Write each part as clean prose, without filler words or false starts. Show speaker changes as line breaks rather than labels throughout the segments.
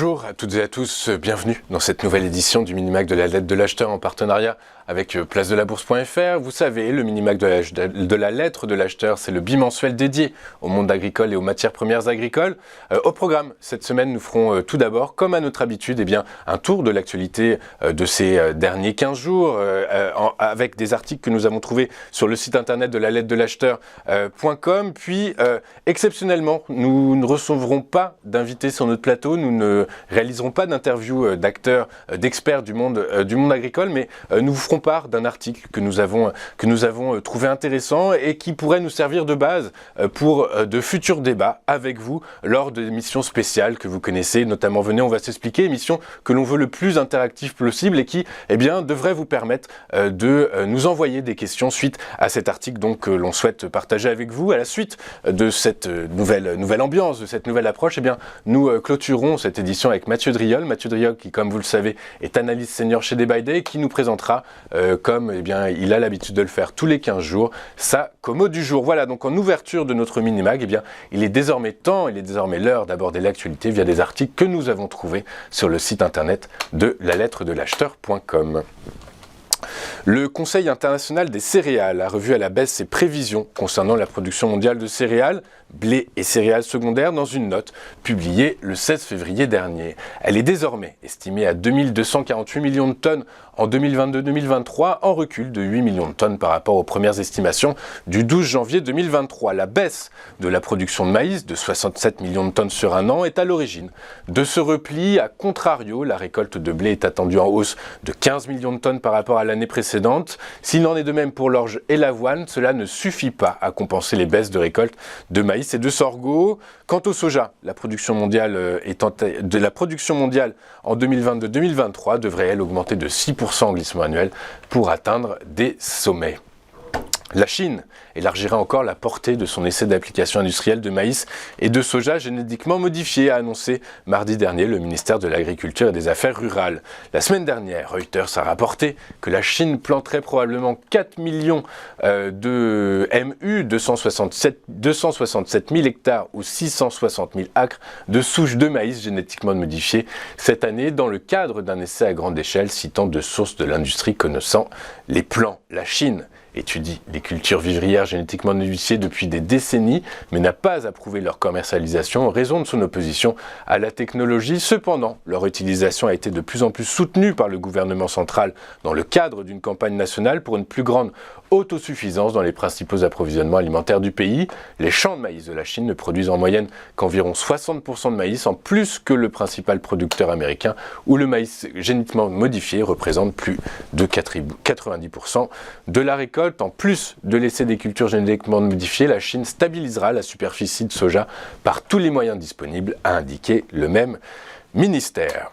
Bonjour à toutes et à tous, bienvenue dans cette nouvelle édition du Minimac de la lettre de l'acheteur en partenariat avec placedelabourse.fr. Vous savez, le Minimac de la lettre de l'acheteur, c'est le bimensuel dédié au monde agricole et aux matières premières agricoles. Au programme, cette semaine, nous ferons tout d'abord, comme à notre habitude, un tour de l'actualité de ces derniers 15 jours, avec des articles que nous avons trouvés sur le site internet de la lettre de l'acheteur.com. Puis, exceptionnellement, nous ne recevrons pas d'invités sur notre plateau, nous ne réaliserons pas d'interview d'acteurs, d'experts du monde agricole, mais nous vous ferons part d'un article que nous avons trouvé intéressant et qui pourrait nous servir de base pour de futurs débats avec vous lors d'émissions spéciales que vous connaissez, notamment Venez, on va s'expliquer, émission que l'on veut le plus interactive possible et qui devrait vous permettre de nous envoyer des questions suite à cet article que l'on souhaite partager avec vous. À la suite de cette nouvelle ambiance, de cette nouvelle approche, nous clôturons cette édition avec Mathieu Driol. Mathieu Driol qui, comme vous le savez, est analyste senior chez Day by Day, qui nous présentera comme il a l'habitude de le faire tous les 15 jours, sa commo du jour. Voilà, donc en ouverture de notre mini-mag, il est désormais l'heure d'aborder l'actualité via des articles que nous avons trouvés sur le site internet de la lettre de l'acheteur.com. Le Conseil international des céréales a revu à la baisse ses prévisions concernant la production mondiale de céréales, blé et céréales secondaires dans une note publiée le 16 février dernier. Elle est désormais estimée à 2248 millions de tonnes en 2022-2023, en recul de 8 millions de tonnes par rapport aux premières estimations du 12 janvier 2023. La baisse de la production de maïs de 67 millions de tonnes sur un an est à l'origine de ce repli. A contrario, la récolte de blé est attendue en hausse de 15 millions de tonnes par rapport à l'année précédente. S'il en est de même pour l'orge et l'avoine, cela ne suffit pas à compenser les baisses de récolte de maïs et de sorgho. Quant au soja, la production mondiale en 2022-2023 devrait elle augmenter de 6% en glissement annuel pour atteindre des sommets. La Chine élargira encore la portée de son essai d'application industrielle de maïs et de soja génétiquement modifié, a annoncé mardi dernier le ministère de l'Agriculture et des Affaires rurales. La semaine dernière, Reuters a rapporté que la Chine planterait probablement 4 millions de MU, 267 000 hectares ou 660 000 acres de souches de maïs génétiquement modifiées cette année dans le cadre d'un essai à grande échelle citant deux sources de l'industrie connaissant les plans. La Chine étudie les cultures vivrières génétiquement modifiées depuis des décennies, mais n'a pas approuvé leur commercialisation en raison de son opposition à la technologie. Cependant, leur utilisation a été de plus en plus soutenue par le gouvernement central dans le cadre d'une campagne nationale pour une plus grande autosuffisance dans les principaux approvisionnements alimentaires du pays. Les champs de maïs de la Chine ne produisent en moyenne qu'environ 60% de maïs, en plus que le principal producteur américain, où le maïs génétiquement modifié représente plus de 90% de la récolte. En plus de laisser des cultures génétiquement modifiées, la Chine stabilisera la superficie de soja par tous les moyens disponibles, a indiqué le même ministère.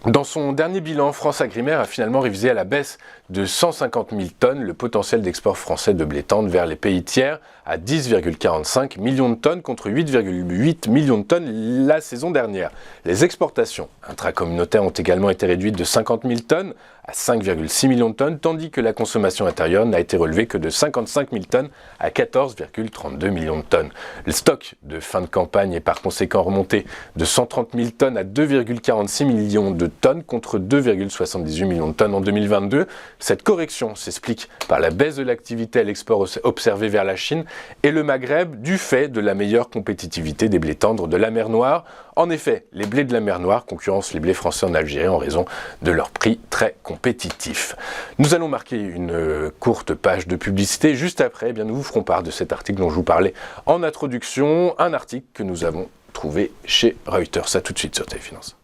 Dans son dernier bilan, FranceAgriMer a finalement révisé à la baisse de 150 000 tonnes le potentiel d'export français de blé tendre vers les pays tiers à 10,45 millions de tonnes contre 8,8 millions de tonnes la saison dernière. Les exportations intracommunautaires ont également été réduites de 50 000 tonnes à 5,6 millions de tonnes, tandis que la consommation intérieure n'a été relevée que de 55 000 tonnes à 14,32 millions de tonnes. Le stock de fin de campagne est par conséquent remonté de 130 000 tonnes à 2,46 millions de tonnes contre 2,78 millions de tonnes en 2022. Cette correction s'explique par la baisse de l'activité à l'export observée vers la Chine et le Maghreb du fait de la meilleure compétitivité des blés tendres de la mer Noire. En effet, les blés de la mer Noire concurrencent les blés français en Algérie en raison de leur prix très compétitif. Nous allons marquer une courte page de publicité. Juste après, nous vous ferons part de cet article dont je vous parlais en introduction, un article que nous avons trouvé chez Reuters. À tout de suite sur Téléfinance.